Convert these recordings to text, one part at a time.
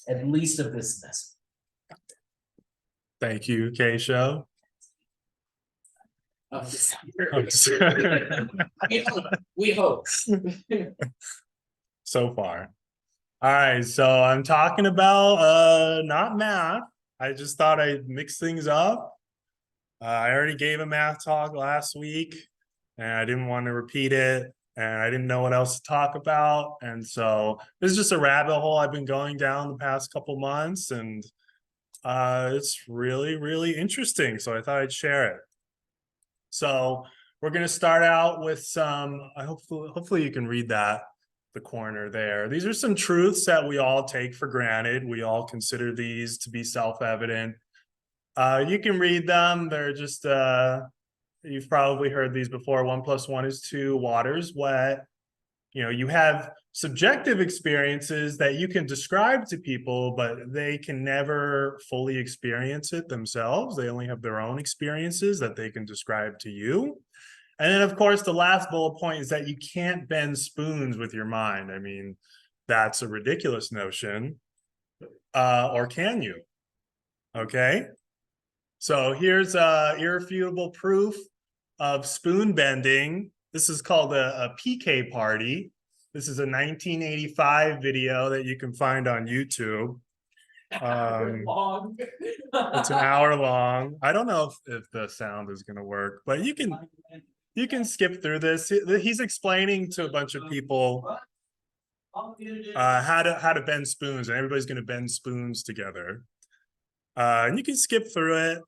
at least of this semester. Thank you, Keisha. We hope. So far. All right, so I'm talking about not math. I just thought I'd mix things up. I already gave a math talk last week, and I didn't want to repeat it, and I didn't know what else to talk about. And so this is just a rabbit hole I've been going down the past couple months, and it's really, really interesting. So I thought I'd share it. So we're going to start out with some, hopefully you can read that, the corner there. These are some truths that we all take for granted. We all consider these to be self-evident. You can read them. They're just, you've probably heard these before. 1 + 1 is 2, water's wet. You know, you have subjective experiences that you can describe to people, but they can never fully experience it themselves. They only have their own experiences that they can describe to you. And then, of course, the last bullet point is that you can't bend spoons with your mind. I mean, that's a ridiculous notion. Or can you? Okay. So here's irrefutable proof of spoon bending. This is called a PK party. This is a 1985 video that you can find on YouTube. It's an hour long. I don't know if the sound is going to work, but you can skip through this. He's explaining to a bunch of people how to bend spoons, and everybody's going to bend spoons together. And you can skip through it.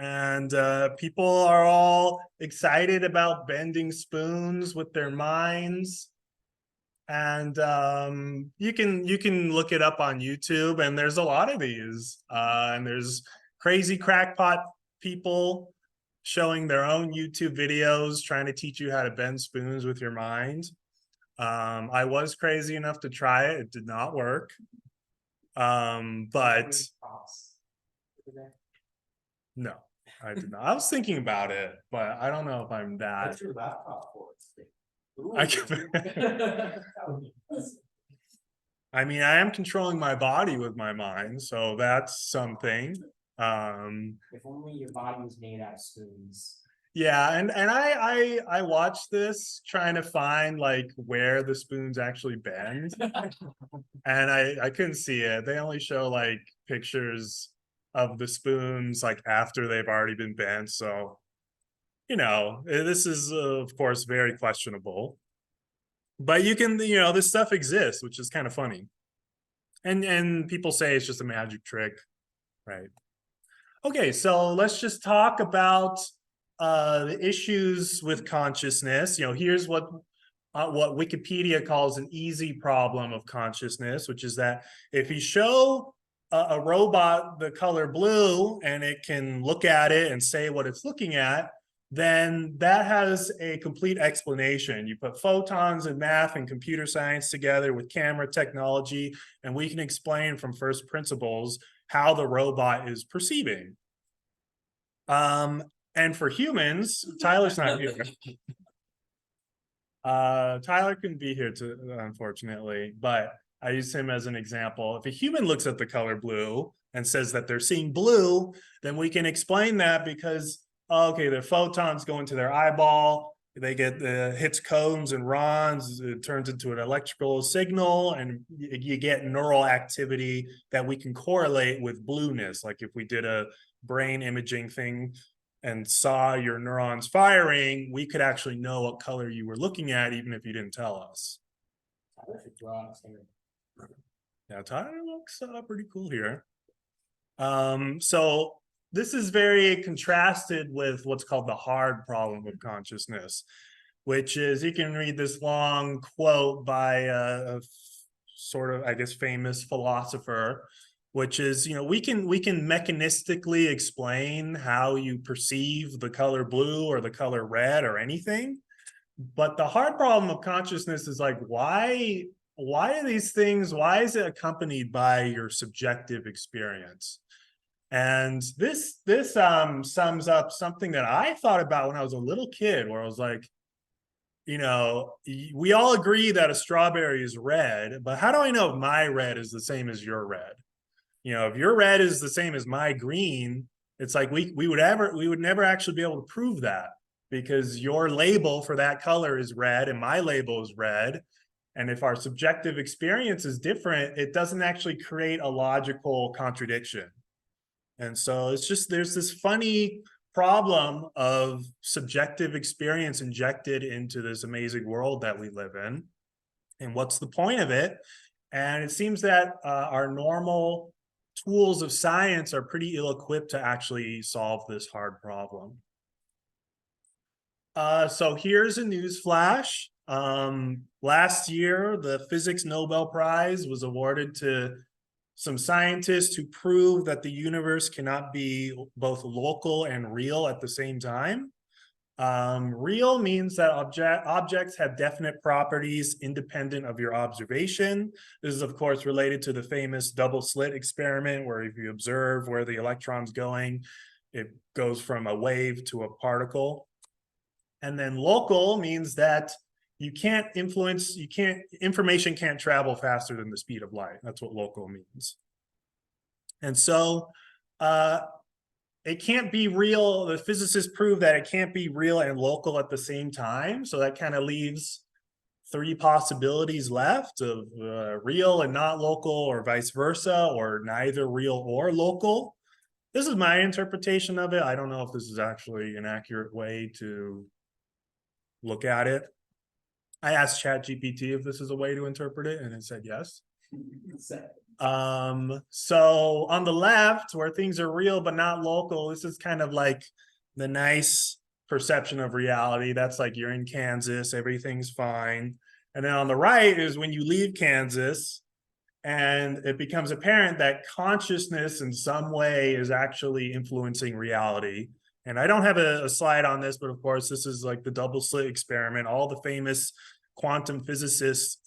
And people are all excited about bending spoons with their minds. And you can look it up on YouTube, and there's a lot of these. And there's crazy crackpot people showing their own YouTube videos trying to teach you how to bend spoons with your mind. I was crazy enough to try it. It did not work. But no, I did not. I was thinking about it, but I don't know if I'm that. What's your laptop for? I mean, I am controlling my body with my mind, so that's something. If only your body was made out of spoons. Yeah, and I watched this trying to find like where the spoons actually bend, and I couldn't see it. They only show like pictures of the spoons like after they've already been bent. So, you know, this is of course very questionable. But you can, you know, this stuff exists, which is kind of funny. And people say it's just a magic trick, right? Okay, so let's just talk about the issues with consciousness. You know, here's what Wikipedia calls an easy problem of consciousness, which is that if you show a robot the color blue and it can look at it and say what it's looking at, then that has a complete explanation. You put photons and math and computer science together with camera technology, and we can explain from first principles how the robot is perceiving. And for humans, Tyler's not here. Tyler couldn't be here, unfortunately, but I use him as an example. If a human looks at the color blue and says that they're seeing blue, then we can explain that because, okay, the photons go into their eyeball, they get hits cones and rods, it turns into an electrical signal, and you get neural activity that we can correlate with blueness. Like if we did a brain imaging thing and saw your neurons firing, we could actually know what color you were looking at, even if you didn't tell us. Yeah, Tyler looks pretty cool here. So this is very contrasted with what's called the hard problem of consciousness, which is, you can read this long quote by a sort of, I guess, famous philosopher, which is, you know, we can mechanistically explain how you perceive the color blue or the color red or anything. But the hard problem of consciousness is like, why are these things, why is it accompanied by your subjective experience? And this sums up something that I thought about when I was a little kid, where I was like, you know, we all agree that a strawberry is red, but how do I know if my red is the same as your red? You know, if your red is the same as my green, it's like we would never actually be able to prove that, because your label for that color is red and my label is red. And if our subjective experience is different, it doesn't actually create a logical contradiction. And so it's just, there's this funny problem of subjective experience injected into this amazing world that we live in. And what's the point of it? And it seems that our normal tools of science are pretty ill-equipped to actually solve this hard problem. So here's a news flash. Last year, the Physics Nobel Prize was awarded to some scientists who prove that the universe cannot be both local and real at the same time. Real means that objects have definite properties independent of your observation. This is, of course, related to the famous double slit experiment, where if you observe where the electron's going, it goes from a wave to a particle. And then local means that you can't influence, information can't travel faster than the speed of light. That's what local means. And so it can't be real. The physicists prove that it can't be real and local at the same time. So that kind of leaves three possibilities left of real and not local, or vice versa, or neither real or local. This is my interpretation of it. I don't know if this is actually an accurate way to look at it. I asked ChatGPT if this is a way to interpret it, and it said yes. So on the left, where things are real but not local, this is kind of like the nice perception of reality. That's like you're in Kansas, everything's fine. And then on the right is when you leave Kansas and it becomes apparent that consciousness in some way is actually influencing reality. And I don't have a slide on this, but of course, this is like the double slit experiment. All the famous quantum physicists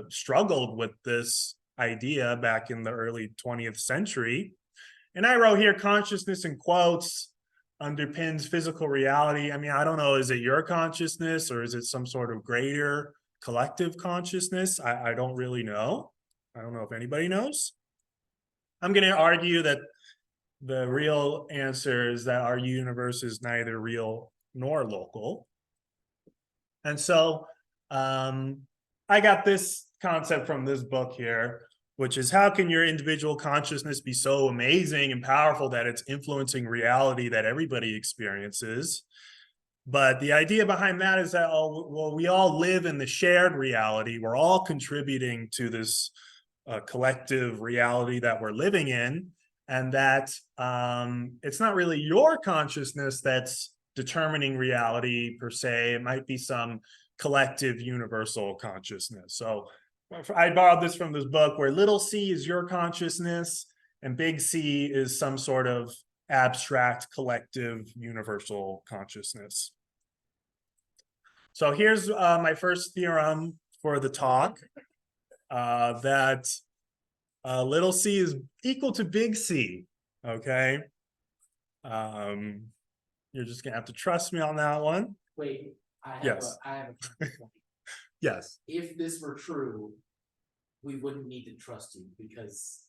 struggled with this idea back in the early 20th century. And I wrote here, consciousness in quotes underpins physical reality. I mean, I don't know, is it your consciousness or is it some sort of greater collective consciousness? I don't really know. I don't know if anybody knows. I'm going to argue that the real answer is that our universe is neither real nor local. And so I got this concept from this book here, which is, how can your individual consciousness be so amazing and powerful that it's influencing reality that everybody experiences? But the idea behind that is that, oh, well, we all live in the shared reality. We're all contributing to this collective reality that we're living in. And that it's not really your consciousness that's determining reality per se. It might be some collective universal consciousness. So I borrowed this from this book, where little c is your consciousness and big C is some sort of abstract collective universal consciousness. So here's my first theorem for the talk, that little c is equal to big C, okay? You're just gonna have to trust me on that one. Wait, I have Yes. a point. Yes. If this were true, we wouldn't need to trust you because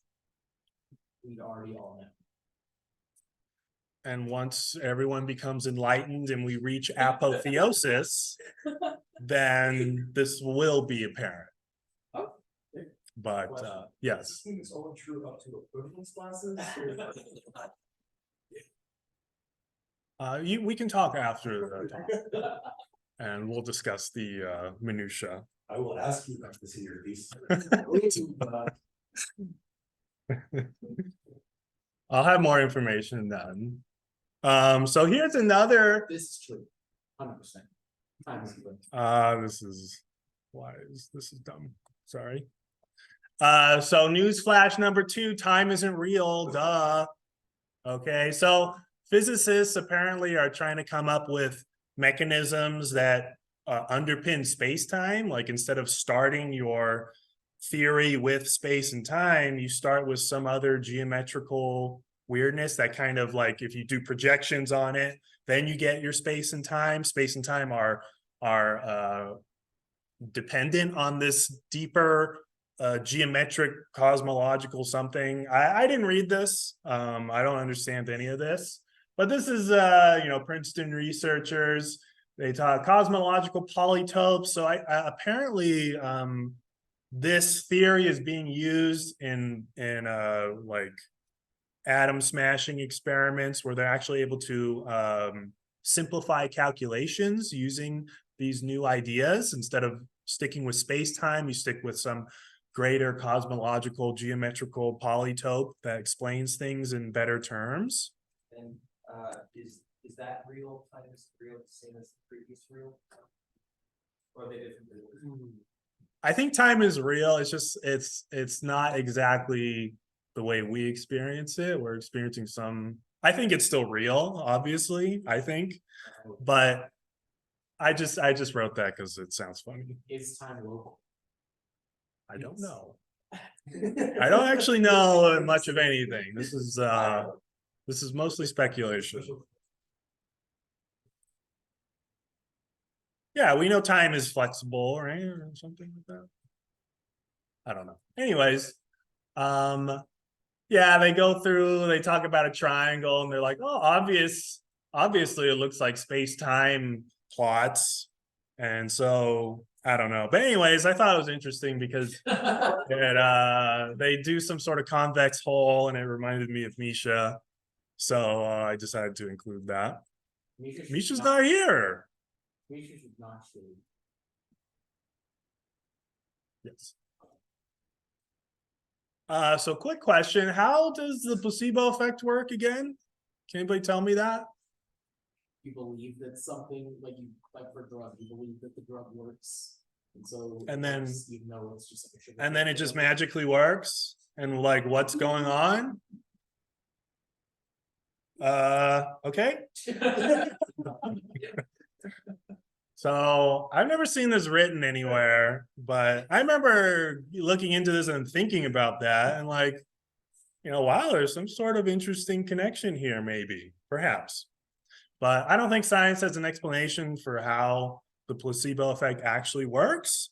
we'd already all know. And once everyone becomes enlightened and we reach apotheosis, then this will be apparent. Oh. But yes. I think it's only true up to equivalence classes. We can talk after the talk, and we'll discuss the minutia. I will ask you about this in your piece. I'll have more information then. So here's another. This is true, 100%. This is this is dumb. Sorry. So news flash number 2, time isn't real, duh. Okay, so physicists apparently are trying to come up with mechanisms that underpin space-time. Like, instead of starting your theory with space and time, you start with some other geometrical weirdness that kind of, like, if you do projections on it, then you get your space and time. Space and time are dependent on this deeper geometric cosmological something. I didn't read this. I don't understand any of this, but this is Princeton researchers. They talk cosmological polytopes. So apparently this theory is being used in like atom smashing experiments where they're actually able to simplify calculations using these new ideas. Instead of sticking with space-time, you stick with some greater cosmological geometrical polytope that explains things in better terms. And is that real? Time is real the same as the previous real? Or are they different? I think time is real. It's just it's not exactly the way we experience it. We're experiencing some. I think it's still real, obviously. I think, but I just wrote that because it sounds funny. Is time local? I don't know. I don't actually know much of anything. This is mostly speculation. Yeah, we know time is flexible, right? Or something like that. I don't know. Anyways, yeah, they go through, they talk about a triangle and they're like, oh, obviously it looks like space-time plots. And so I don't know. But anyways, I thought it was interesting because they do some sort of convex hole and it reminded me of Misha. So I decided to include that. Misha's not here. Misha should not show. Yes. So quick question. How does the placebo effect work again? Can anybody tell me that? You believe that something like for drugs, you believe that the drug works. And so And then even though it's just like a sugar and then it just magically works. And like what's going on? Okay. So I've never seen this written anywhere, but I remember looking into this and thinking about that and like, wow, there's some sort of interesting connection here, maybe, perhaps. But I don't think science has an explanation for how the placebo effect actually works.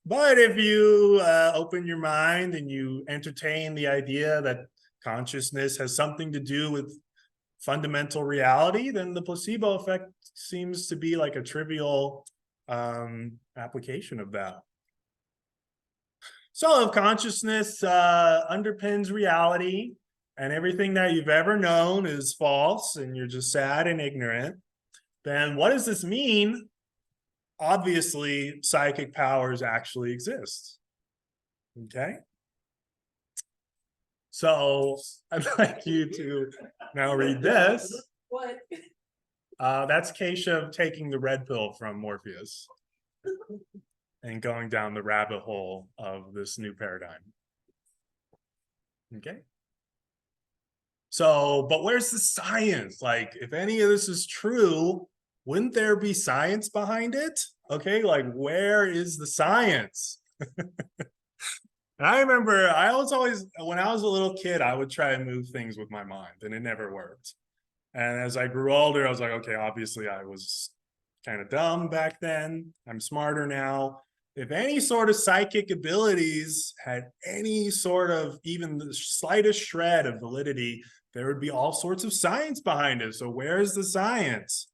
But if you open your mind and you entertain the idea that consciousness has something to do with fundamental reality, then the placebo effect seems to be like a trivial application of that. So if consciousness underpins reality and everything that you've ever known is false and you're just sad and ignorant, then what does this mean? Obviously, psychic powers actually exist. Okay? So I'd like you to now read this. What? That's Keshav taking the red pill from Morpheus and going down the rabbit hole of this new paradigm. Okay. So, but where's the science? Like, if any of this is true, wouldn't there be science behind it? Okay, like, where is the science? And I remember I was always, when I was a little kid, I would try and move things with my mind, and it never worked. And as I grew older, I was like, okay, obviously I was kind of dumb back then. I'm smarter now. If any sort of psychic abilities had any sort of even the slightest shred of validity, there would be all sorts of science behind it. So where's the science?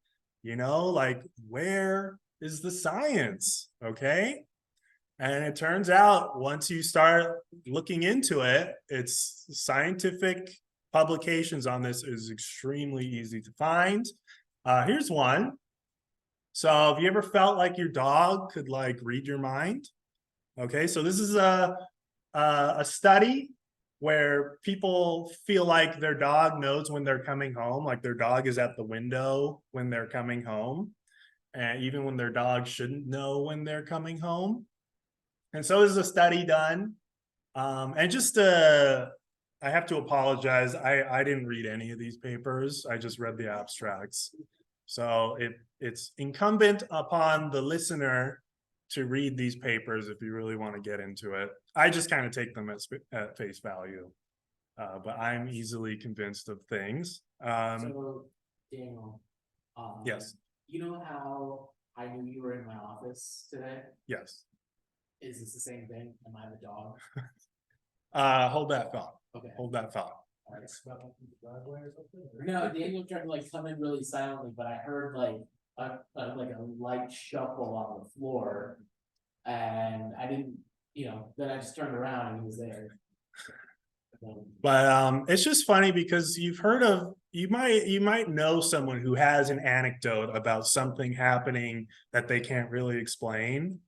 Like, where is the science? Okay. And it turns out once you start looking into it, it's scientific publications on this is extremely easy to find. Here's one. So have you ever felt like your dog could like read your mind? Okay, so this is a study where people feel like their dog knows when they're coming home, like their dog is at the window when they're coming home, and even when their dog shouldn't know when they're coming home. And so this is a study done. And just I have to apologize. I didn't read any of these papers. I just read the abstracts. So it's incumbent upon the listener to read these papers if you really want to get into it. I just kind of take them at face value. But I'm easily convinced of things. So, Daniel, yes. You know how I knew you were in my office today? Yes. Is this the same thing? Am I the dog? Hold that thought. Okay. Hold that thought. Alright. Smell up in the driveway or something? No, Daniel tried to like come in really silently, but I heard like like a light shuffle on the floor. And I didn't, then I just turned around and he was there. But it's just funny because you might know someone who has an anecdote about something happening that they can't really explain.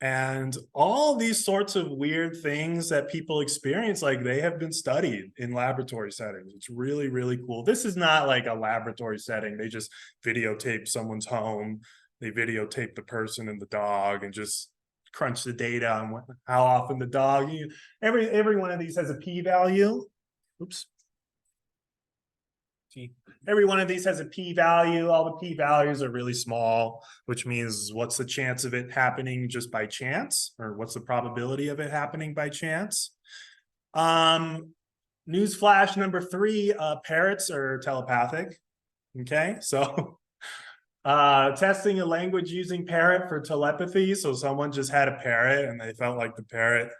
And all these sorts of weird things that people experience, like they have been studied in laboratory settings. It's really, really cool. This is not like a laboratory setting. They just videotape someone's home. They videotape the person and the dog and just crunch the data on how often the dog, every one of these has a p-value. Oops. Every one of these has a p-value. All the p-values are really small, which means what's the chance of it happening just by chance, or what's the probability of it happening by chance? Newsflash number 3, parrots are telepathic. Okay, so testing a language using parrot for telepathy. So someone just had a parrot and they felt like the parrot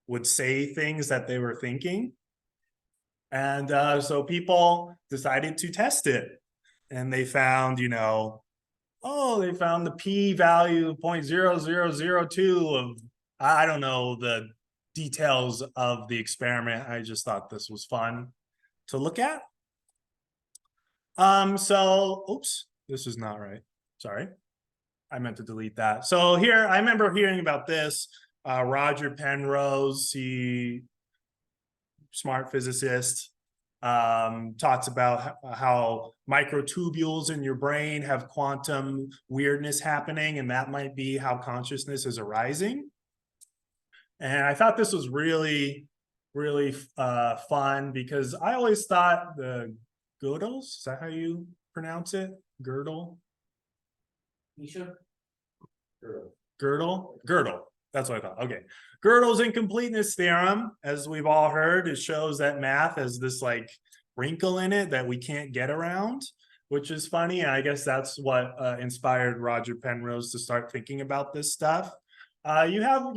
would say things that they were thinking. And so people decided to test it. And they found, they found the p-value 0.0002 of, I don't know the details of the experiment. I just thought this was fun to look at. Oops. This is not right. Sorry. I meant to delete that. So here, I remember hearing about this. Roger Penrose, smart physicist, talks about how microtubules in your brain have quantum weirdness happening, and that might be how consciousness is arising. And I thought this was really, really fun because I always thought the Gödels, is that how you pronounce it? Gödel? Misha? Gödel. That's what I thought. Okay. Gödel's incompleteness theorem, as we've all heard, it shows that math has this like wrinkle in it that we can't get around, which is funny. And I guess that's what inspired Roger Penrose to start thinking about this stuff. You have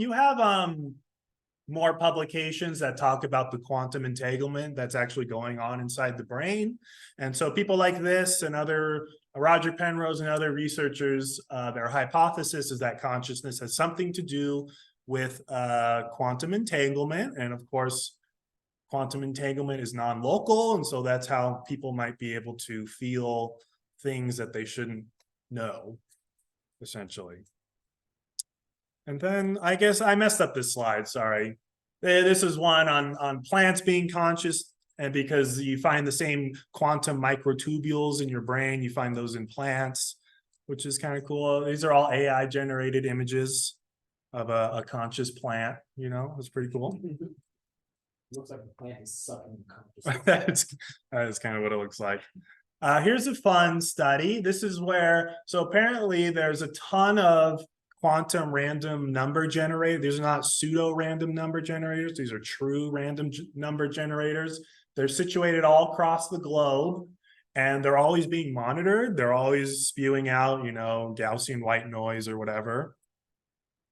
more publications that talk about the quantum entanglement that's actually going on inside the brain. And so people like this and Roger Penrose and other researchers, their hypothesis is that consciousness has something to do with quantum entanglement. And of course, quantum entanglement is non-local. And so that's how people might be able to feel things that they shouldn't know, essentially. And then I guess I messed up this slide, sorry. This is one on plants being conscious, and because you find the same quantum microtubules in your brain, you find those in plants, which is kind of cool. These are all AI generated images of a conscious plant, it's pretty cool. Looks like the plant is sucking consciousness. That is kind of what it looks like. Here's a fun study. This is where, so apparently there's a ton of quantum random number generators. These are not pseudo random number generators. These are true random number generators. They're situated all across the globe, and they're always being monitored. They're always spewing out, Gaussian white noise or whatever.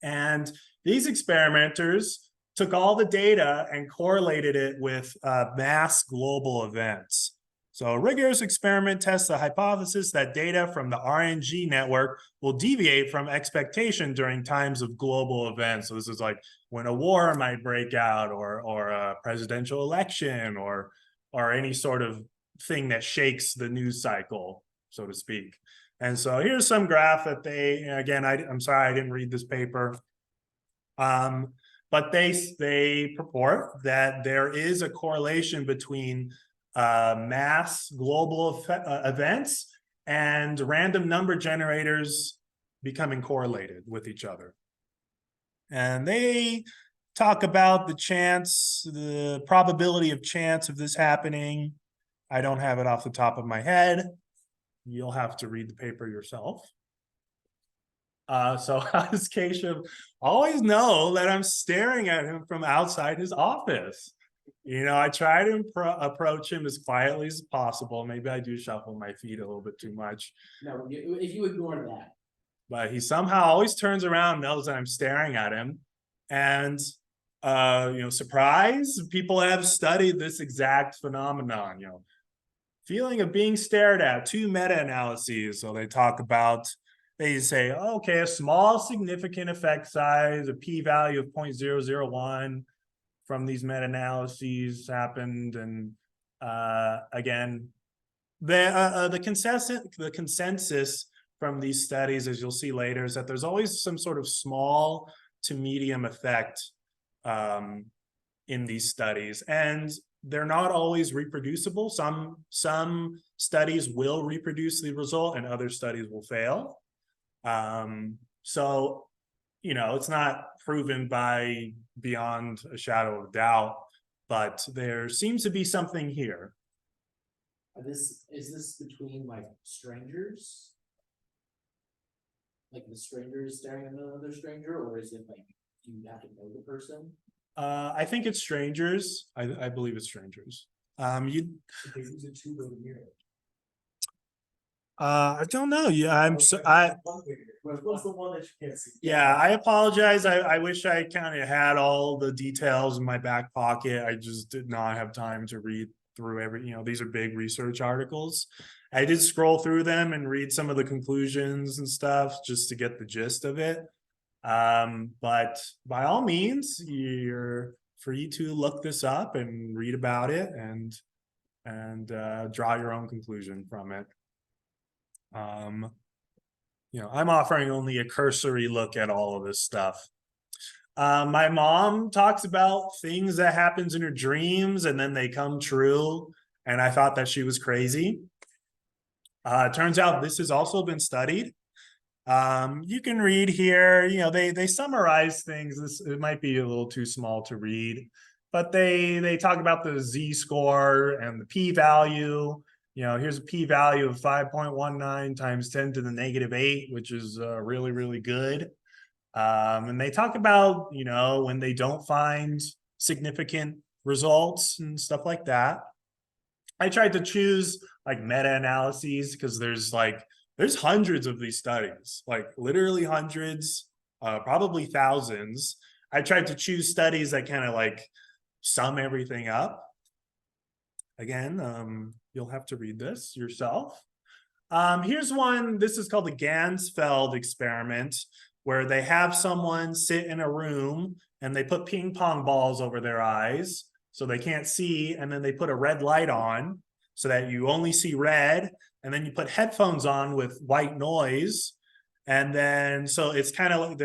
And these experimenters took all the data and correlated it with mass global events. So a rigorous experiment tests the hypothesis that data from the RNG network will deviate from expectation during times of global events. So this is like when a war might break out, or a presidential election, or any sort of thing that shakes the news cycle, so to speak. And so here's some graph that again, I'm sorry, I didn't read this paper. But they purport that there is a correlation between mass global events and random number generators becoming correlated with each other. And they talk about the probability of chance of this happening. I don't have it off the top of my head. You'll have to read the paper yourself. So how does Keshav always know that I'm staring at him from outside his office? I try to approach him as quietly as possible. Maybe I do shuffle my feet a little bit too much. No, if you ignore that. But he somehow always turns around and knows that I'm staring at him. And surprise, people have studied this exact phenomenon, feeling of being stared at, 2 meta-analyses. So they talk about, they say, okay, a small significant effect size, a p-value of 0.001 from these meta-analyses happened. And again, the consensus from these studies, as you'll see later, is that there's always some sort of small to medium effect in these studies, and they're not always reproducible. Some studies will reproduce the result and other studies will fail. So it's not proven by beyond a shadow of doubt, but there seems to be something here. Is this between like strangers? Like the stranger is staring at another stranger, or is it like you have to know the person? I think it's strangers. I believe it's strangers. They use a two-way mirror. I don't know. Yeah, What's the one that you can't see? Yeah, I apologize. I wish I kind of had all the details in my back pocket. I just did not have time to read through these are big research articles. I did scroll through them and read some of the conclusions and stuff just to get the gist of it. But by all means, you're free to look this up and read about it and draw your own conclusion from it. I'm offering only a cursory look at all of this stuff. My mom talks about things that happens in her dreams and then they come true, and I thought that she was crazy. It turns out this has also been studied. You can read here, they summarize things. It might be a little too small to read, but they talk about the z-score and the p-value. Here's a p-value of 5.19 times 10 to the -8, which is really, really good. And they talk about, when they don't find significant results and stuff like that. I tried to choose like meta-analyses because there's hundreds of these studies, like literally hundreds, probably thousands. I tried to choose studies that kind of like sum everything up. Again, you'll have to read this yourself. Here's one. This is called the Ganzfeld experiment, where they have someone sit in a room and they put ping pong balls over their eyes so they can't see, and then they put a red light on so that you only see red, and then you put headphones on with white noise, and then so it's kind of like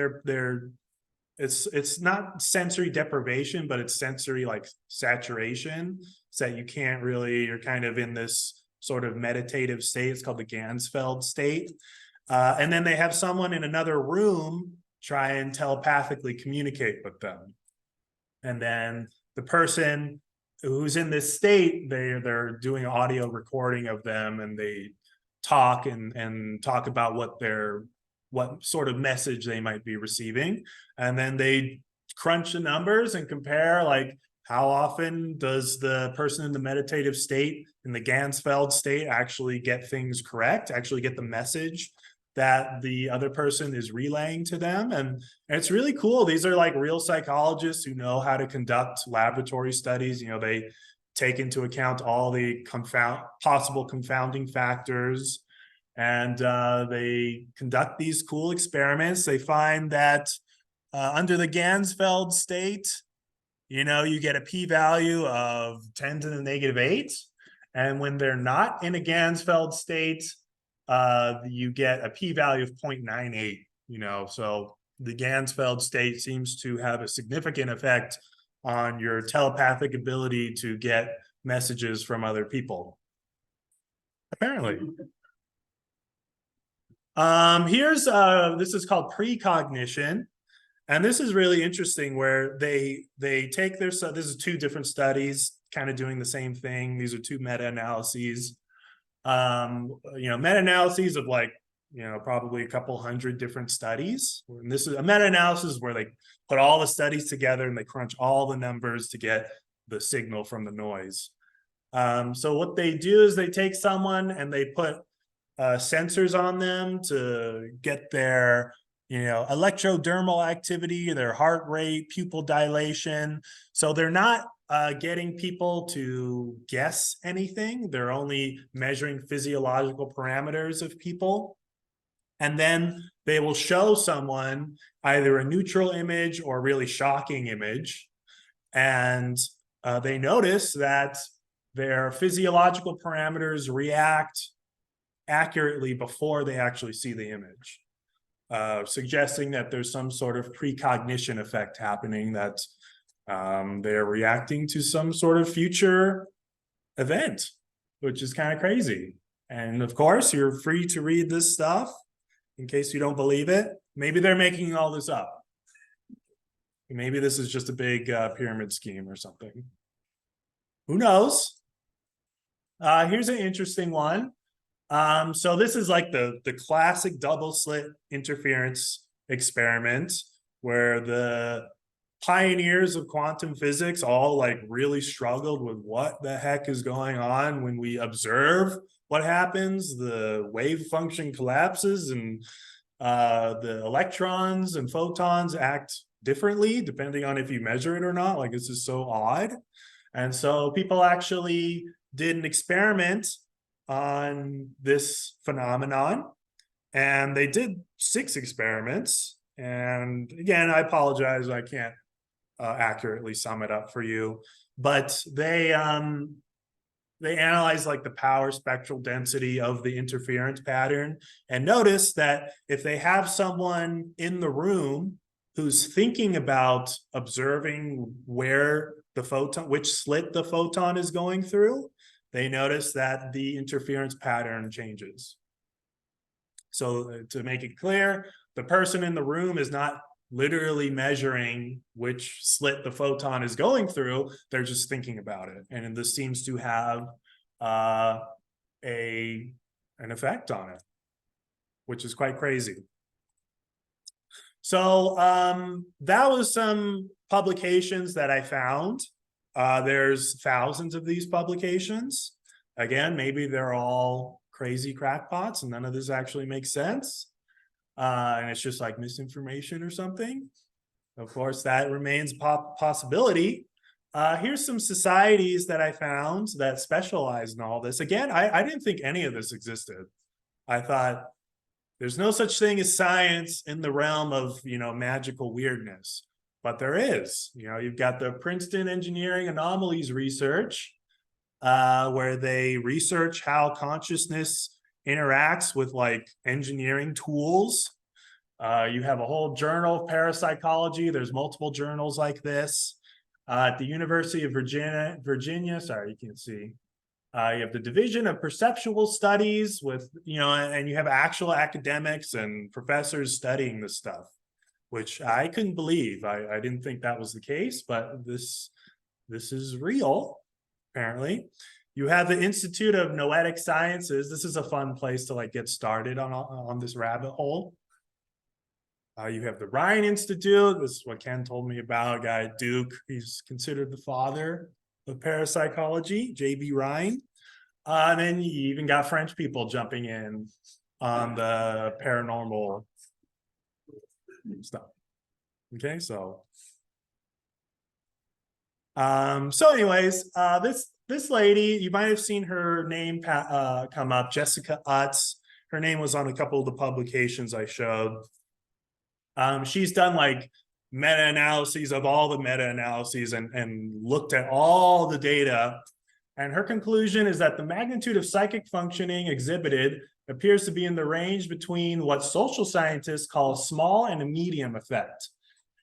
it's not sensory deprivation, but it's sensory like saturation, so that you can't really, you're kind of in this sort of meditative state. It's called the Ganzfeld state. And then they have someone in another room try and telepathically communicate with them. And then the person who's in this state, they're doing an audio recording of them, and they talk and talk about what sort of message they might be receiving. And then they crunch the numbers and compare, like, how often does the person in the meditative state, in the Ganzfeld state, actually get things correct, actually get the message that the other person is relaying to them. And it's really cool. These are like real psychologists who know how to conduct laboratory studies. They take into account all the possible confounding factors, and they conduct these cool experiments. They find that under the Ganzfeld state, you get a p-value of 10 to the -8. And when they're not in a Ganzfeld state, you get a p-value of 0.98. So the Ganzfeld state seems to have a significant effect on your telepathic ability to get messages from other people, apparently. This is called precognition. And this is really interesting, where they take this is 2 different studies kind of doing the same thing. These are 2 meta-analyses. Meta-analyses of probably a couple hundred different studies. And this is a meta-analysis where they put all the studies together and they crunch all the numbers to get the signal from the noise. So what they do is they take someone and they put sensors on them to get their electrodermal activity, their heart rate, pupil dilation. So they're not getting people to guess anything. They're only measuring physiological parameters of people. And then they will show someone either a neutral image or a really shocking image. And they notice that their physiological parameters react accurately before they actually see the image, suggesting that there's some sort of precognition effect happening, that they're reacting to some sort of future event, which is kind of crazy. And of course, you're free to read this stuff in case you don't believe it. Maybe they're making all this up. Maybe this is just a big pyramid scheme or something. Who knows? Here's an interesting one. So this is like the classic double slit interference experiment, where the pioneers of quantum physics all like really struggled with what the heck is going on when we observe what happens. The wave function collapses, and the electrons and photons act differently depending on if you measure it or not. Like, this is so odd. And so people actually did an experiment on this phenomenon, and they did 6 experiments. And again, I apologize, I can't accurately sum it up for you, but they analyzed like the power spectral density of the interference pattern, and noticed that if they have someone in the room who's thinking about observing where the photon, which slit the photon is going through, they notice that the interference pattern changes. So to make it clear, the person in the room is not literally measuring which slit the photon is going through, they're just thinking about it. And this seems to have an effect on it, which is quite crazy. So that was some publications that I found. There's thousands of these publications. Again, maybe they're all crazy crackpots and none of this actually makes sense. And it's just like misinformation or something. Of course, that remains a possibility. Here's some societies that I found that specialize in all this. Again, I didn't think any of this existed. I thought there's no such thing as science in the realm of, magical weirdness. But there is. You've got the Princeton Engineering Anomalies Research, where they research how consciousness interacts with like engineering tools. You have a whole journal of parapsychology. There's multiple journals like this. At the University of Virginia, sorry, you can't see. You have the Division of Perceptual Studies with, and you have actual academics and professors studying this stuff, which I couldn't believe. I didn't think that was the case, but this is real, apparently. You have the Institute of Noetic Sciences. This is a fun place to like get started on this rabbit hole. You have the Rhine Institute. This is what Ken told me about, a guy at Duke. He's considered the father of parapsychology, J.B. Rhine. And then you even got French people jumping in on the paranormal stuff. Okay, so anyways, this lady, you might have seen her name come up, Jessica Utz. Her name was on a couple of the publications I showed. She's done like meta-analyses of all the meta-analyses and looked at all the data. And her conclusion is that the magnitude of psychic functioning exhibited appears to be in the range between what social scientists call a small and a medium effect.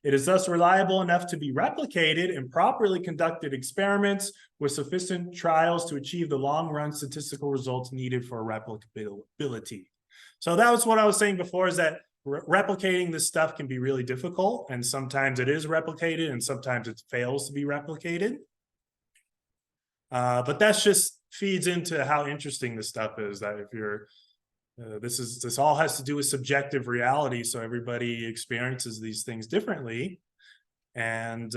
It is thus reliable enough to be replicated in properly conducted experiments with sufficient trials to achieve the long-run statistical results needed for replicability. So that was what I was saying before, is that replicating this stuff can be really difficult, and sometimes it is replicated and sometimes it fails to be replicated. But that's just feeds into how interesting this stuff is, that if you're this all has to do with subjective reality, so everybody experiences these things differently, and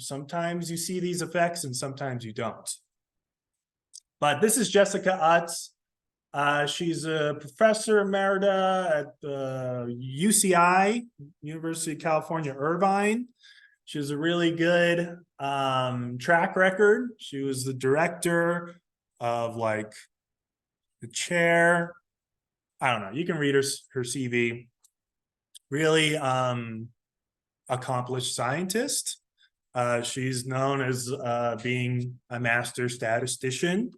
sometimes you see these effects and sometimes you don't. But this is Jessica Utz. She's a professor emerita at the UCI, University of California, Irvine. She has a really good track record. She was the director of like the chair. I don't know. You can read her CV. Really accomplished scientist. She's known as being a master statistician,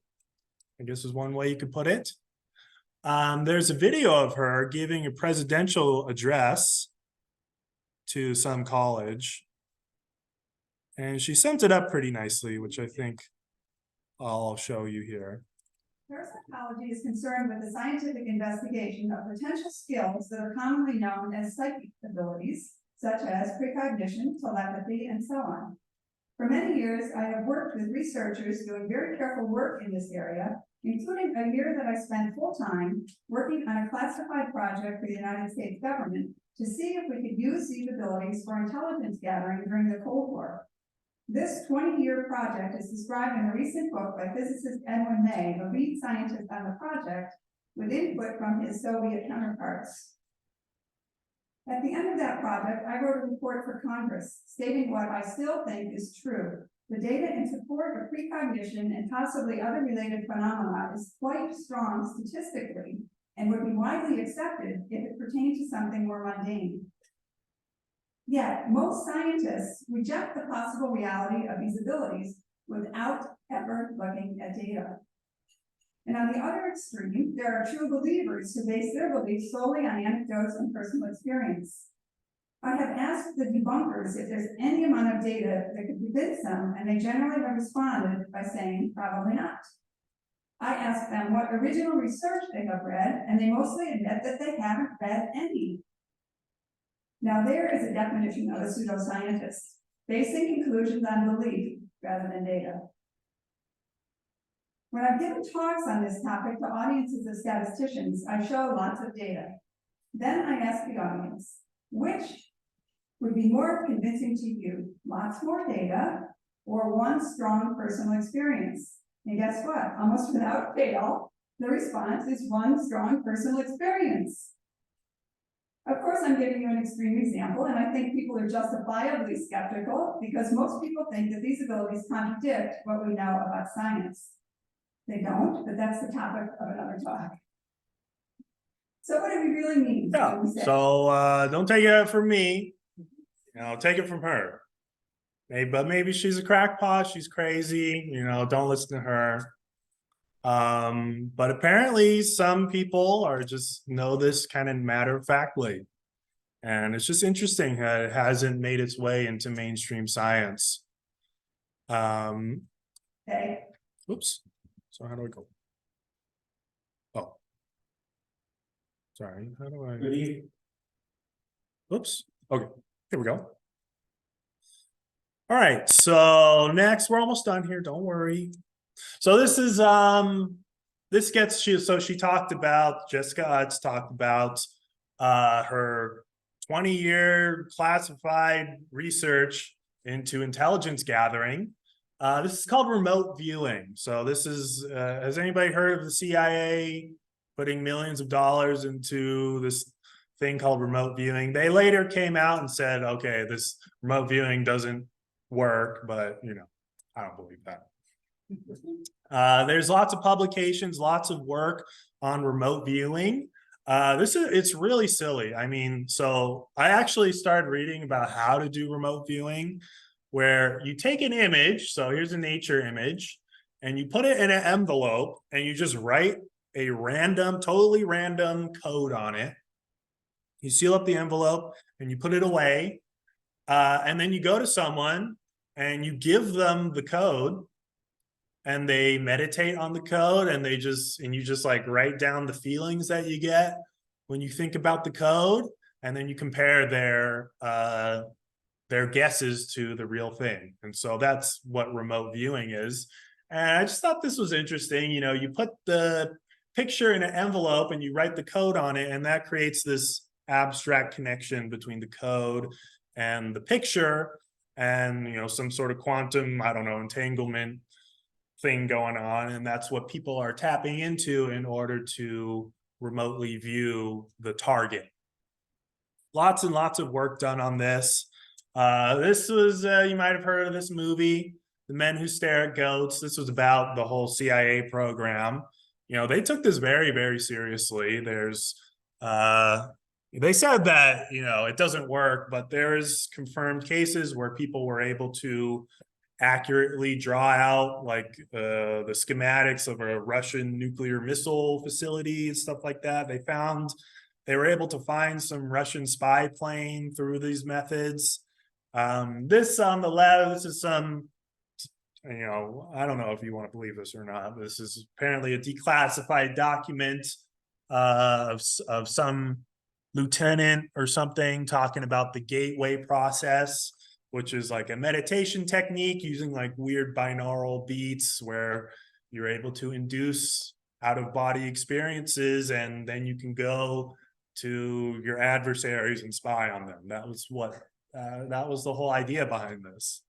I guess is one way you could put it. There's a video of her giving a presidential address to some college. And she sums it up pretty nicely, which I think I'll show you here. Parapsychology is concerned with the scientific investigation of potential skills that are commonly known as psychic abilities, such as precognition, telepathy, and so on. For many years, I have worked with researchers doing very careful work in this area, including a year that I spent full-time working on a classified project for the United States government to see if we could use these abilities for intelligence gathering during the Cold War. This 20-year project is described in a recent book by physicist Edwin May, the lead scientist on the project, with input from his Soviet counterparts. At the end of that project, I wrote a report for Congress stating what I still think is true. The data in support of precognition and possibly other related phenomena is quite strong statistically and would be widely accepted if it pertained to something more mundane. Yet, most scientists reject the possible reality of these abilities without ever looking at data. And on the other extreme, there are true believers who base their beliefs solely on anecdotes and personal experience. I have asked the debunkers if there's any amount of data that could convince them, and they generally have responded by saying, probably not. I asked them what original research they have read, and they mostly admit that they haven't read any. Now there is a definition of a pseudoscientist, basing conclusions on belief rather than data. When I've given talks on this topic to audiences of statisticians, I show lots of data. Then I ask the audience, which would be more convincing to you, lots more data or one strong personal experience? And guess what? Almost without fail, the response is one strong personal experience. Of course, I'm giving you an extreme example, and I think people are justifiably skeptical because most people think that these abilities contradict what we know about science. They don't, but that's the topic of another talk. So what do we really mean? Yeah, so don't take it from me, take it from her. But maybe she's a crackpot, she's crazy, don't listen to her. But apparently some people are just know this kind of matter-of-factly. And it's just interesting how it hasn't made its way into mainstream science. Okay. Oops. So how do I go? Oh. Sorry, how do I? Good evening. Oops. Okay, here we go. All right, so next, we're almost done here, don't worry. So this is this gets she talked about, Jessica Utz talked about her 20-year classified research into intelligence gathering. This is called remote viewing. So this is has anybody heard of the CIA putting millions of dollars into this thing called remote viewing? They later came out and said, okay, this remote viewing doesn't work, but I don't believe that. There's lots of publications, lots of work on remote viewing. It's really silly. I mean, so I actually started reading about how to do remote viewing, where you take an image, so here's a nature image, and you put it in an envelope and you just write a totally random code on it. You seal up the envelope and you put it away. And then you go to someone and you give them the code and they meditate on the code and you just like write down the feelings that you get when you think about the code. And then you compare their guesses to the real thing. And so that's what remote viewing is. And I just thought this was interesting. You put the picture in an envelope and you write the code on it, and that creates this abstract connection between the code and the picture and some sort of quantum, I don't know, entanglement thing going on, and that's what people are tapping into in order to remotely view the target. Lots and lots of work done on this. This was, you might have heard of this movie, The Men Who Stare at Goats. This was about the whole CIA program. You know, they took this very, very seriously. They said that, you know, it doesn't work, but there's confirmed cases where people were able to accurately draw out like the schematics of a Russian nuclear missile facility and stuff like that. They were able to find some Russian spy plane through these methods. This on the left, this is some, you know, I don't know if you want to believe this or not. This is apparently a declassified document of some lieutenant or something talking about the gateway process, which is like a meditation technique using like weird binaural beats where you're able to induce out-of-body experiences, and then you can go to your adversaries and spy on them. That was the whole idea behind this.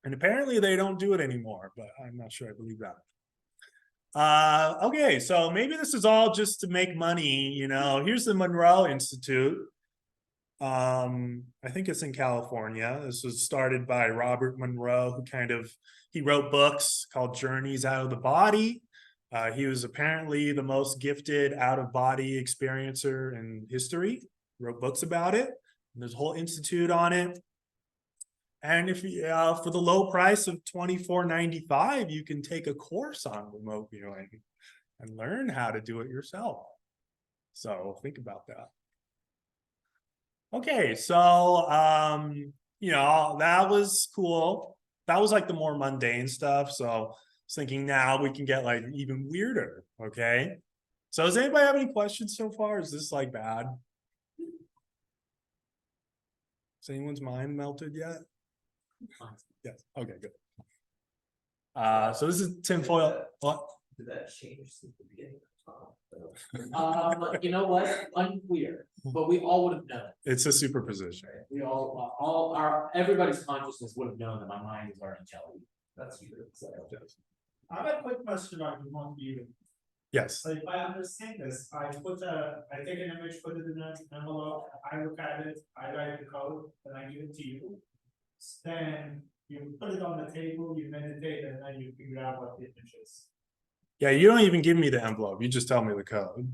And apparently they don't do it anymore, but I'm not sure I believe that. Okay, so maybe this is all just to make money, you know. Here's the Monroe Institute. I think it's in California. This was started by Robert Monroe, who he wrote books called Journeys Out of the Body. He was apparently the most gifted out-of-body experiencer in history. Wrote books about it. And there's a whole institute on it. And if you, for the low price of $24.95, you can take a course on remote viewing and learn how to do it yourself. So think about that. Okay, so you know, that was cool. That was like the more mundane stuff. So I was thinking now we can get like even weirder. Okay. So does anybody have any questions so far? Is this like bad? Has anyone's mind melted yet? Yes. Okay, good. So this is tinfoil. What? Did that change since the beginning of You know what? Unclear, but we all would have known. It's a superposition. We everybody's consciousnness would have known that my mind is already jelly. That's true. So, I have a quick question on remote viewing. Yes. So if I understand this, I take an image, put it in an envelope, I look at it, I write the code, then I give it to you. Then you put it on the table, you meditate, and then you figure out what the image is. Yeah, you don't even give me the envelope. You just tell me the code.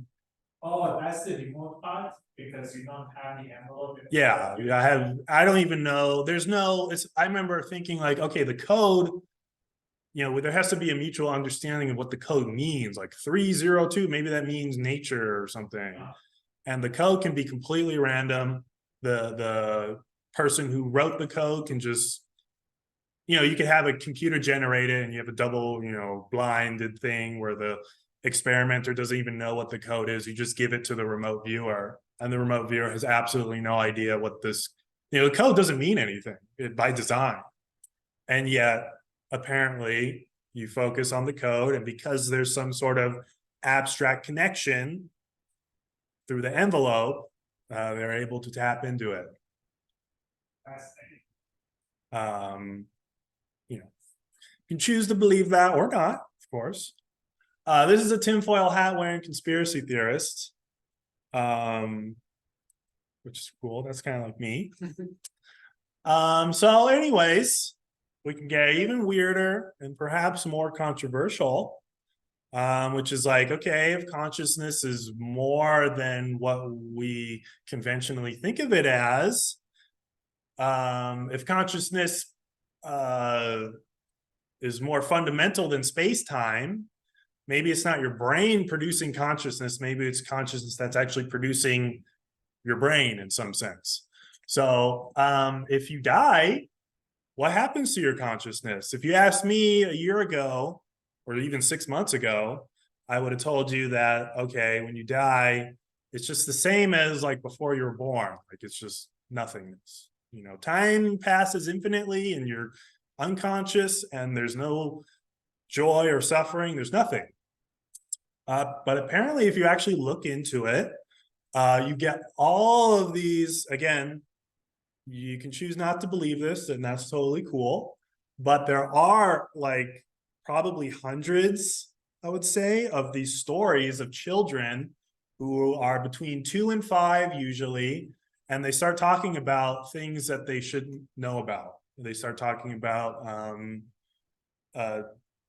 Oh, that's the remote part, because you don't have the envelope. Yeah, I don't even know. I remember thinking like, okay, the code, you know, there has to be a mutual understanding of what the code means, like 302, maybe that means nature or something. Yeah. And the code can be completely random. The person who wrote the code can just, you know, you could have a computer generated and you have a double, you know, blinded thing where the experimenter doesn't even know what the code is. You just give it to the remote viewer, and the remote viewer has absolutely no idea what this, you know, the code doesn't mean anything by design. And yet, apparently, you focus on the code, and because there's some sort of abstract connection through the envelope, they're able to tap into it. You know, you can choose to believe that or not, of course. This is a tinfoil hat wearing conspiracy theorist, which is cool. That's kind of like me. So anyways, we can get even weirder and perhaps more controversial, which is like, okay, if consciousness is more than what we conventionally think of it as, if consciousness is more fundamental than space-time, maybe it's not your brain producing consciousness, maybe it's consciousness that's actually producing your brain in some sense. So if you die, what happens to your consciousness? If you asked me a year ago, or even 6 months ago, I would have told you that, okay, when you die, it's just the same as like before you were born. Like it's just nothingness. You know, time passes infinitely and you're unconscious and there's no joy or suffering. There's nothing. But apparently, if you actually look into it, you get all of these, again, you can choose not to believe this, and that's totally cool. But there are like probably hundreds, I would say, of these stories of children who are between 2 and 5 usually, and they start talking about things that they shouldn't know about. They start talking about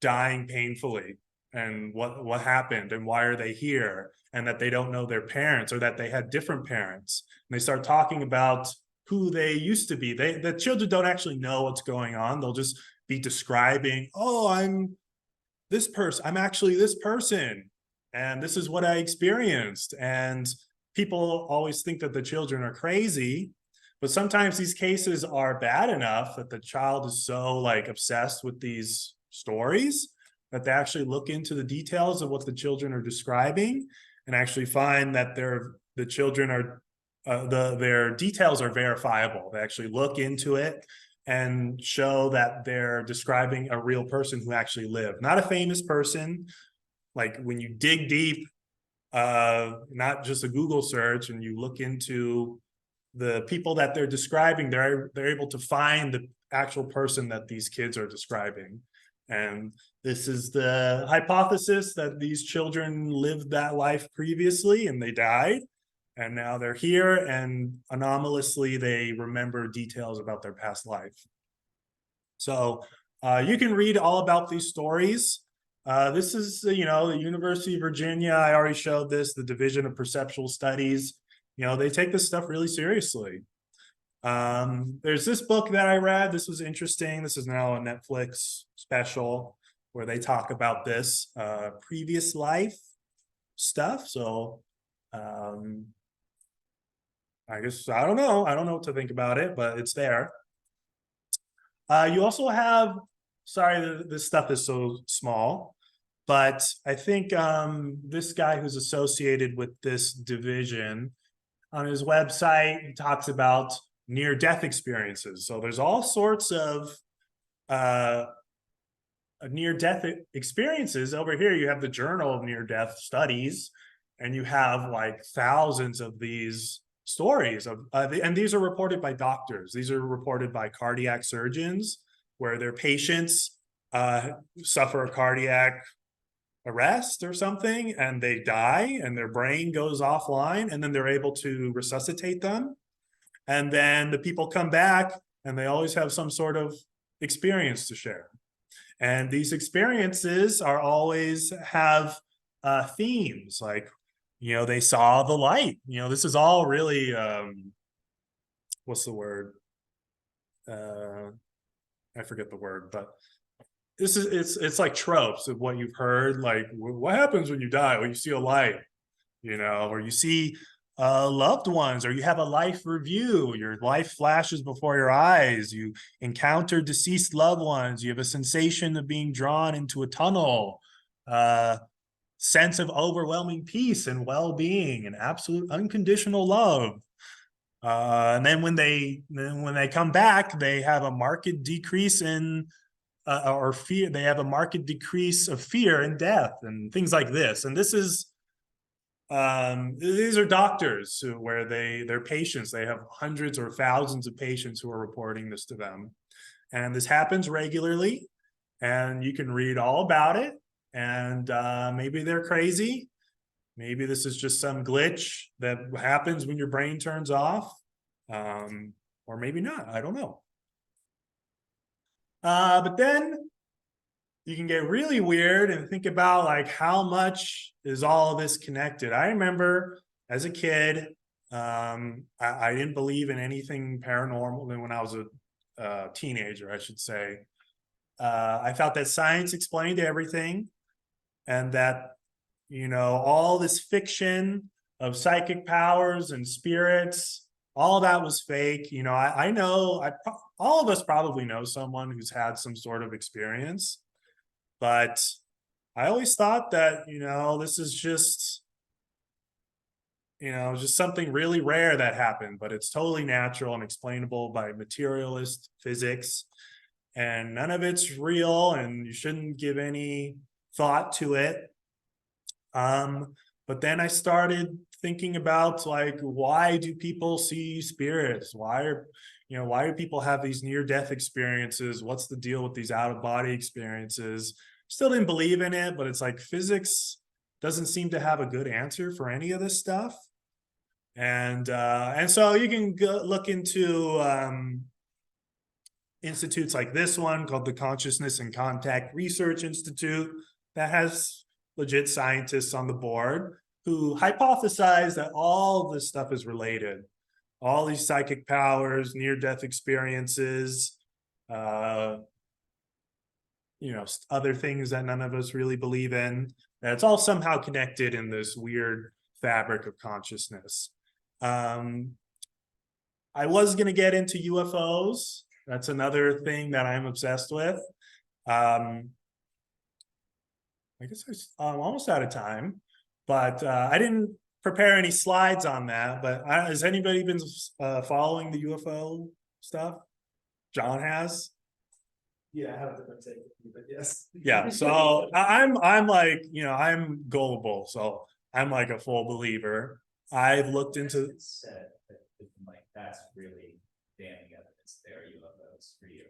dying painfully and what happened and why are they here, and that they don't know their parents or that they had different parents. And they start talking about who they used to be. The children don't actually know what's going on. They'll just be describing, oh, I'm this person, I'm actually this person, and this is what I experienced. And people always think that the children are crazy, but sometimes these cases are bad enough that the child is so like obsessed with these stories that they actually look into the details of what the children are describing and actually find that the children are their details are verifiable. They actually look into it and show that they're describing a real person who actually lived, not a famous person. Like when you dig deep, not just a Google search, and you look into the people that they're describing, they're able to find the actual person that these kids are describing. And this is the hypothesis that these children lived that life previously and they died. And now they're here, and anomalously, they remember details about their past life. So you can read all about these stories. This is, the University of Virginia. I already showed this, the Division of Perceptual Studies. They take this stuff really seriously. There's this book that I read. This was interesting. This is now a Netflix special where they talk about this previous life stuff. So I guess, I don't know what to think about it, but it's there. You also have, sorry, this stuff is so small, but I think this guy who's associated with this division, on his website, he talks about near-death experiences. So there's all sorts of near-death experiences. Over here, you have the Journal of Near-Death Studies, and you have like thousands of these stories of, and these are reported by doctors. These are reported by cardiac surgeons, where their patients suffer a cardiac arrest or something, and they die, and their brain goes offline, and then they're able to resuscitate them. And then the people come back, and they always have some sort of experience to share. And these experiences are always have themes, like, they saw the light. This is all really, what's the word? I forget the word, but it's like tropes of what you've heard. Like, what happens when you die? Well, you see a light, or you see loved ones, or you have a life review. Your life flashes before your eyes. You encounter deceased loved ones. You have a sensation of being drawn into a tunnel. Sense of overwhelming peace and well-being and absolute unconditional love. And then when they come back, they have a marked decrease in or fear. They have a marked decrease of fear and death and things like this. And this is these are doctors where their patients, they have hundreds or thousands of patients who are reporting this to them. And this happens regularly, and you can read all about it. And maybe they're crazy. Maybe this is just some glitch that happens when your brain turns off. Or maybe not, I don't know. But then you can get really weird and think about like how much is all of this connected. I remember as a kid, I didn't believe in anything paranormal. When I was a teenager, I should say. I felt that science explained everything, and that, all this fiction of psychic powers and spirits, all that was fake. I know, all of us probably know someone who's had some sort of experience, but I always thought that, this is just, just something really rare that happened, but it's totally natural and explainable by materialist physics, and none of it's real, and you shouldn't give any thought to it. But then I started thinking about, like, why do people see spirits? Why do people have these near-death experiences? What's the deal with these out-of-body experiences? still didn't believe in it, but it's like physics doesn't seem to have a good answer for any of this stuff. And so you can go look into institutes like this one called the Consciousness and Contact Research Institute that has legit scientists on the board who hypothesize that all this stuff is related. All these psychic powers, near-death experiences, other things that none of us really believe in, that it's all somehow connected in this weird fabric of consciousness. I was going to get into UFOs. That's another thing that I'm obsessed with. I guess I'm almost out of time, but I didn't prepare any slides on that. But has anybody been following the UFO stuff? John has. Yeah, I have a different take, but yes. Yeah, so I'm like, I'm gullible, so I'm like a full believer. I've looked into. It's said that like that's really damning evidence there, UFOs for you.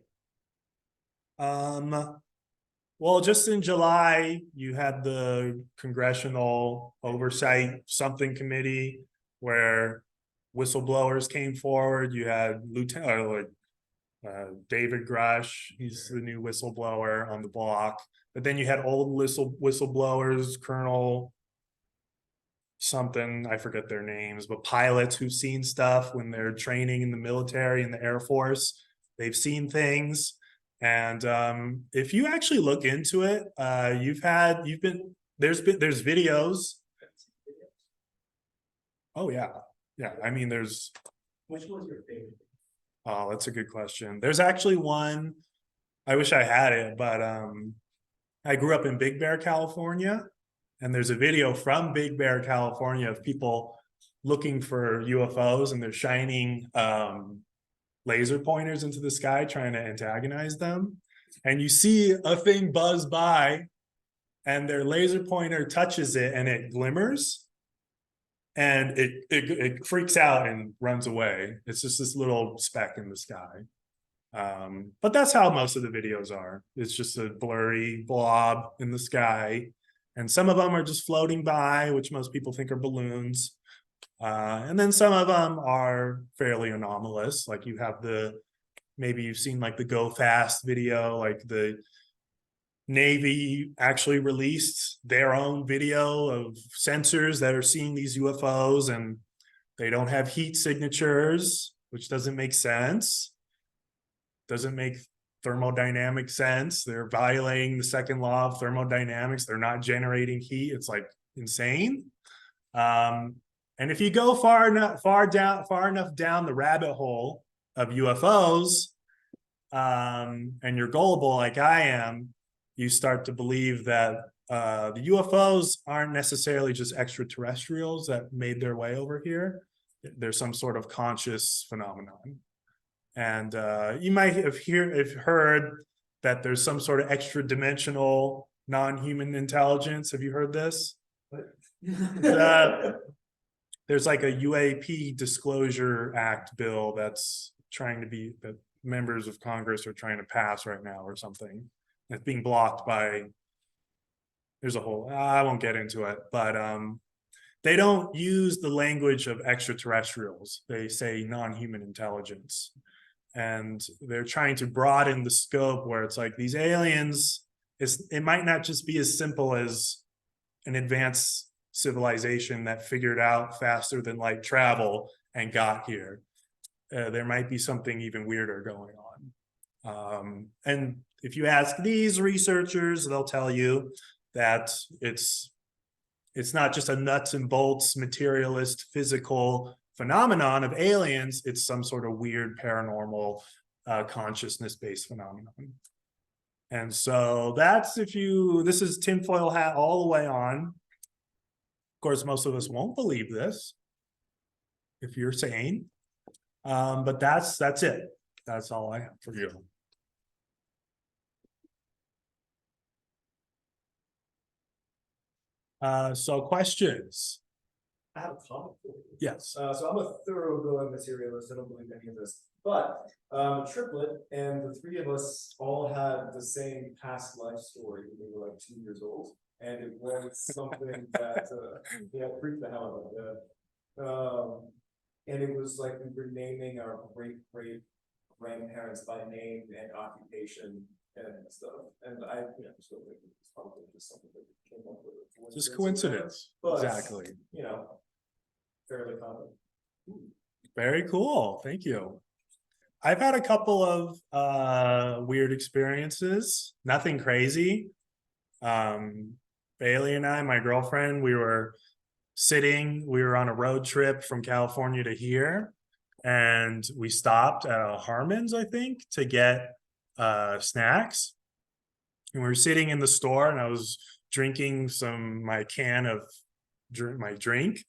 Well, just in July, you had the Congressional Oversight something committee where whistleblowers came forward. You had David Grush, he's the new whistleblower on the block. But then you had old whistleblowers, Colonel something, I forget their names, but pilots who've seen stuff when they're training in the military and the Air Force. They've seen things. And if you actually look into it, there's videos. Oh yeah. I mean, there's. Which was your favorite? Oh, that's a good question. There's actually one. I wish I had it, but I grew up in Big Bear, California, and there's a video from Big Bear, California of people looking for UFOs, and they're shining laser pointers into the sky trying to antagonize them. And you see a thing buzz by and their laser pointer touches it and it glimmers and it freaks out and runs away. It's just this little speck in the sky. But that's how most of the videos are. It's just a blurry blob in the sky. And some of them are just floating by, which most people think are balloons. And then some of them are fairly anomalous. Like you have maybe you've seen like the Go Fast video, like the Navy actually released their own video of sensors that are seeing these UFOs and they don't have heat signatures, which doesn't make sense. Doesn't make thermodynamic sense. They're violating the second law of thermodynamics. They're not generating heat. It's like insane. And if you go far enough down the rabbit hole of UFOs, and you're gullible like I am, you start to believe that the UFOs aren't necessarily just extraterrestrials that made their way over here. There's some sort of conscious phenomenon. And you might have heard that there's some sort of extra dimensional non-human intelligence. Have you heard this? There's like a UAP Disclosure Act bill that's that members of Congress are trying to pass right now or something. It's being blocked by, there's a whole, I won't get into it, but they don't use the language of extraterrestrials. They say non-human intelligence. And they're trying to broaden the scope where it's like these aliens, it might not just be as simple as an advanced civilization that figured out faster than light travel and got here. There might be something even weirder going on. And if you ask these researchers, they'll tell you that it's not just a nuts and bolts materialist physical phenomenon of aliens, it's some sort of weird paranormal consciousness-based phenomenon. And so that's this is tinfoil hat all the way on. Of course, most of us won't believe this if you're sane. But that's it. That's all I have for you. So questions? I have a comment for you. Yes. So I'm a thoroughgoing materialist. I don't believe any of this but triplet, and the three of us all had the same past life story when we were like 2 years old, and it was something that freaked the hell out of me. And it was like we were naming our great grandparents by name and occupation and stuff, and I still think it's probably just something that we came up with. Just coincidence, But, exactly. Fairly common. Very cool, thank you. I've had a couple of weird experiences, nothing crazy. Bailey and I, my girlfriend, we were on a road trip from California to here, and we stopped at a Harmon's, I think, to get snacks. And we were sitting in the store, and I was drinking my can of my drink,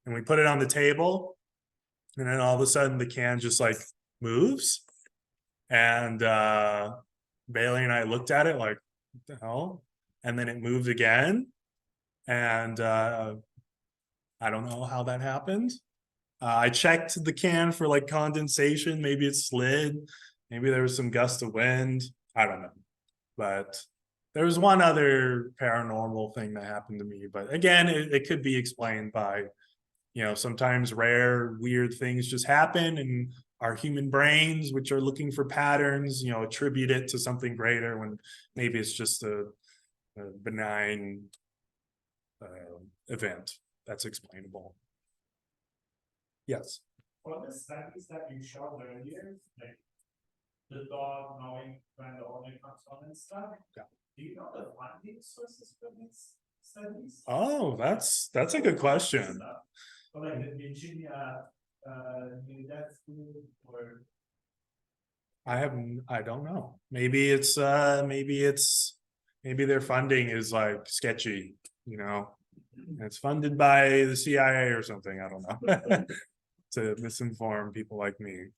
and we put it on the table, and then all of a sudden the can just like moves, and Bailey and I looked at it like, what the hell? And then it moved again, and I don't know how that happened. I checked the can for like condensation, maybe it slid, maybe there was some gust of wind, I don't know. But there was one other paranormal thing that happened to me, but again, it could be explained by, sometimes rare, weird things just happen, and our human brains, which are looking for patterns, attribute it to something greater when maybe it's just a benign event that's explainable. Yes. For the studies that you showed earlier, like the dog knowing when the owner comes on and stuff. Yeah. Do you know the funding sources for these studies? Oh, that's a good question. Or like the Virginia New Death School, or I don't know. Maybe their funding is like sketchy, It's funded by the CIA or something, I don't know. To misinform people like me.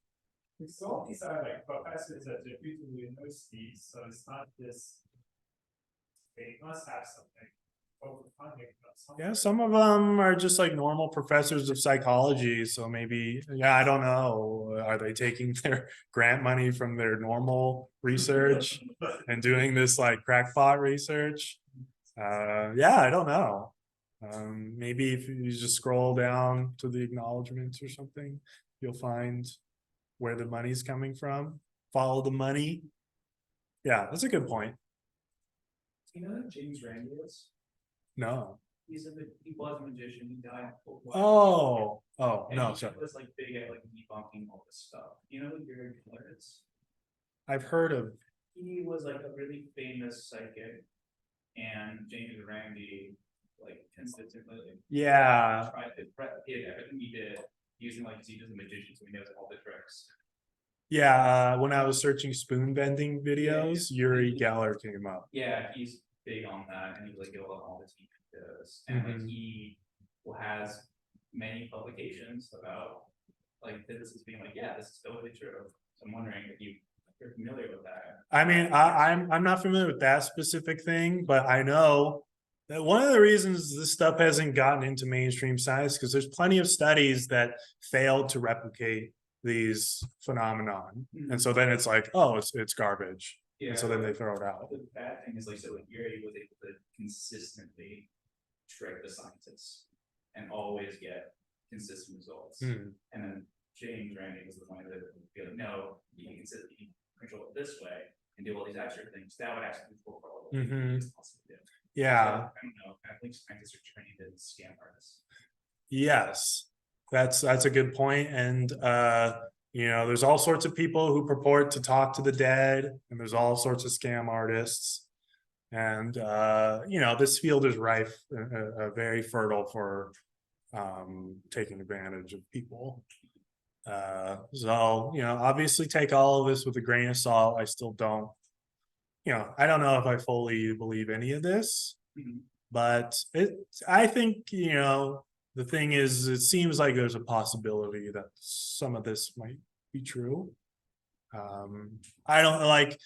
so all these are like professors at reputable universities, so it's not this. They must have something. Funding, Yeah, some of them are just like normal professors of psychology, so maybe, I don't know, are they taking their grant money from their normal research and doing this like crackpot research? I don't know. Maybe if you just scroll down to the acknowledgements or something, you'll find where the money's coming from. Follow the money. Yeah, that's a good point. You know who James Randi is? No. He was a magician, he died. Oh, And no, he sorry. was like big at like debunking all this stuff. You know who Gary Keller is? I've heard of. He was like a really famous psychic, and James Randi like consistently Yeah. tried to replicate everything he did using like, he's a magician, so he knows all the tricks. Yeah, when I was searching spoon bending videos, Uri Geller came up. Yeah, he's big on that, and he's like all the TV videos, and like he has many publications about like this is being like, yeah, this is totally true. So I'm wondering if you're familiar with that. I mean, I'm not familiar with that specific thing, but I know that one of the reasons this stuff hasn't gotten into mainstream science because there's plenty of studies that failed to replicate these phenomenon, and so then it's like, oh, it's garbage. Yeah. And so then they throw it out. The bad thing is like, so like Yuri was able to consistently trick the scientists and always get consistent results. And then James Randi was the one that would be like, no, you can consistently control it this way and do all these extra things. That would actually be cool for all of them. Yeah. So, I don't know. I think scientists are trained as scam artists. Yes, that's a good point. And there's all sorts of people who purport to talk to the dead, and there's all sorts of scam artists. And this field is rife, very fertile for taking advantage of people. So obviously take all of this with a grain of salt. I still don't, I don't know if I fully believe any of this, but I think, the thing is, it seems like there's a possibility that some of this might be true. I don't like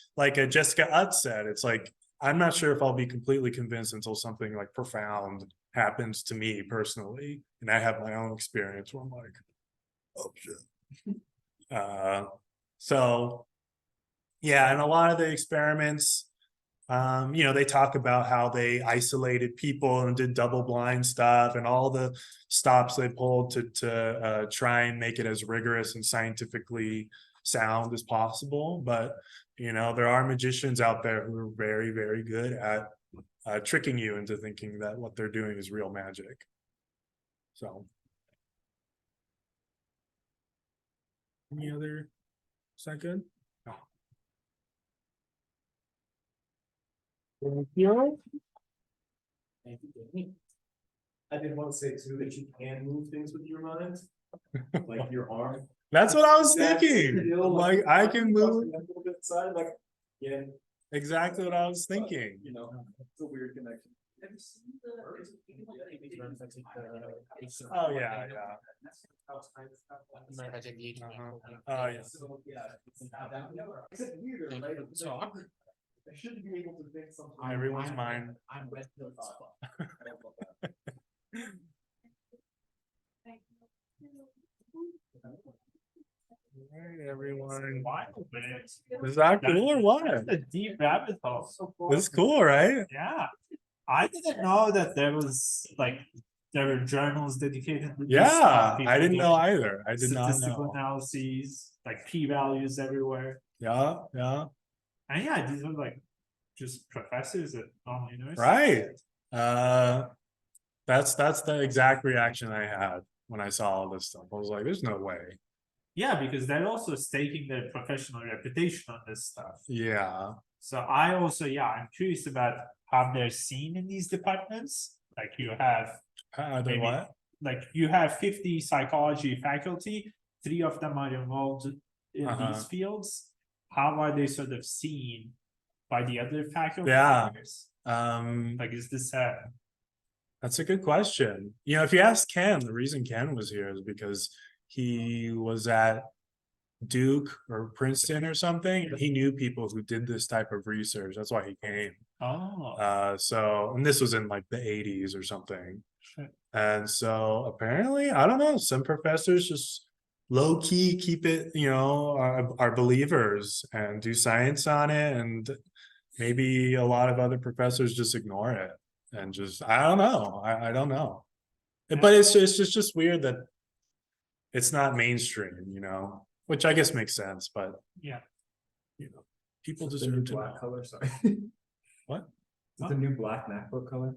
Jessica Utz said, it's like, I'm not sure if I'll be completely convinced until something like profound happens to me personally, and I have my own experience where I'm like, oh shit. So, yeah, and a lot of the experiments, they talk about how they isolated people and did double blind stuff and all the stops they pulled to try and make it as rigorous and scientifically sound as possible. But, there are magicians out there who are very, very good at tricking you into thinking that what they're doing is real magic. So. Any other? Is that good? No. Thank you. Thank you, Jamie. I did want to say too, that you can move things with your mind, like your arm. That's what I was That's thinking. still, Like I can move. A little bit side, like, yeah, Exactly what I was thinking. it's a weird connection. Oh yeah, yeah. Oh yeah. It's weird, right? So I shouldn't be able to think something. Everyone's mind. I'm with the thought. Alright, everyone. Wild, man. Is that cool or what? That's a deep rabbit hole. This is cool, right? Yeah, I didn't know that there were journals dedicated to this Yeah, stuff. I didn't People know doing either. I did not statistical know. analyses, like p-values everywhere. Yeah, yeah. And yeah, these are like just professors at normal universities. Right. That's the exact reaction I had when I saw all this stuff. I was like, there's no way. Yeah, because they're also staking their professional reputation on this stuff. Yeah. So I also, I'm curious about how they're seen in these departments. Like you have, They what? like you have 50 psychology faculty, 3 of them are involved in these fields. How are they sort of seen by the other faculty members? Like, is this That's a good question. If you ask Ken, the reason Ken was here is because he was at Duke or Princeton or something, and he knew people who did this type of research. That's why he came. And this was in like the 80s or something. Sure. And so apparently, I don't know, some professors just low key keep it, are believers and do science on it, and maybe a lot of other professors just ignore it and just, I don't know. I don't know. But it's just weird that it's not mainstream, which I guess makes sense, but Yeah. People Is it deserve the new to black know. color, sorry. What? Is it the new black MacBook color?